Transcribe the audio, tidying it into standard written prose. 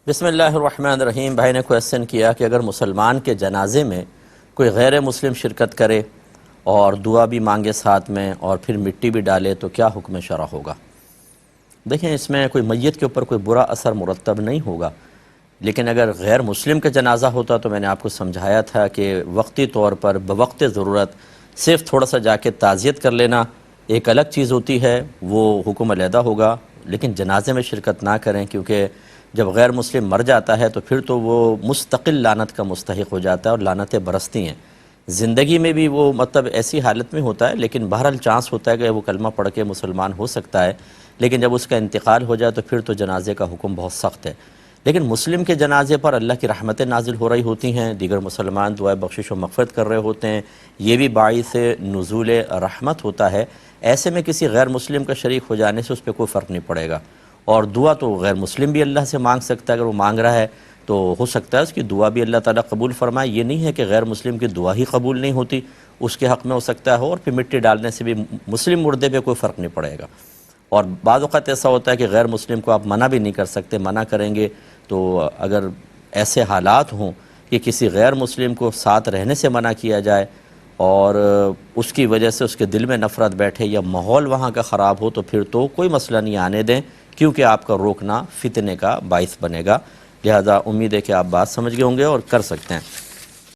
بسم اللہ الرحمن الرحیم۔ بھائی نے کویسچن کیا کہ اگر مسلمان کے جنازے میں کوئی غیر مسلم شرکت کرے اور دعا بھی مانگے ساتھ میں اور پھر مٹی بھی ڈالے تو کیا حکم شرع ہوگا؟ دیکھیں، اس میں کوئی میت کے اوپر کوئی برا اثر مرتب نہیں ہوگا، لیکن اگر غیر مسلم کا جنازہ ہوتا تو میں نے آپ کو سمجھایا تھا کہ وقتی طور پر بوقت ضرورت صرف تھوڑا سا جا کے تعزیت کر لینا ایک الگ چیز ہوتی ہے، وہ حکم علیحدہ ہوگا، لیکن جنازے میں شرکت نہ کریں، کیونکہ جب غیر مسلم مر جاتا ہے تو پھر تو وہ مستقل لعنت کا مستحق ہو جاتا ہے اور لعنتیں برستی ہیں۔ زندگی میں بھی وہ مطلب ایسی حالت میں ہوتا ہے، لیکن بہرحال چانس ہوتا ہے کہ وہ کلمہ پڑھ کے مسلمان ہو سکتا ہے، لیکن جب اس کا انتقال ہو جائے تو پھر تو جنازے کا حکم بہت سخت ہے۔ لیکن مسلم کے جنازے پر اللہ کی رحمتیں نازل ہو رہی ہوتی ہیں، دیگر مسلمان دعائے بخشش و مغفرت کر رہے ہوتے ہیں، یہ بھی باعث نزول رحمت ہوتا ہے۔ ایسے میں کسی غیر مسلم کا شریک ہو جانے سے اس پہ کوئی فرق نہیں پڑے گا، اور دعا تو غیر مسلم بھی اللہ سے مانگ سکتا ہے، اگر وہ مانگ رہا ہے تو ہو سکتا ہے اس کی دعا بھی اللہ تعالیٰ قبول فرمائے۔ یہ نہیں ہے کہ غیر مسلم کی دعا ہی قبول نہیں ہوتی، اس کے حق میں ہو سکتا ہے، اور پھر مٹی ڈالنے سے بھی مسلم مردے پہ کوئی فرق نہیں پڑے گا۔ اور بعض اوقات ایسا ہوتا ہے کہ غیر مسلم کو آپ منع بھی نہیں کر سکتے، منع کریں گے تو اگر ایسے حالات ہوں کہ کسی غیر مسلم کو ساتھ رہنے سے منع کیا جائے اور اس کی وجہ سے اس کے دل میں نفرت بیٹھے یا ماحول وہاں کا خراب ہو، تو پھر تو کوئی مسئلہ نہیں، آنے دیں، کیونکہ آپ کا روکنا فتنے کا باعث بنے گا۔ لہذا امید ہے کہ آپ بات سمجھ گئے ہوں گے اور کر سکتے ہیں۔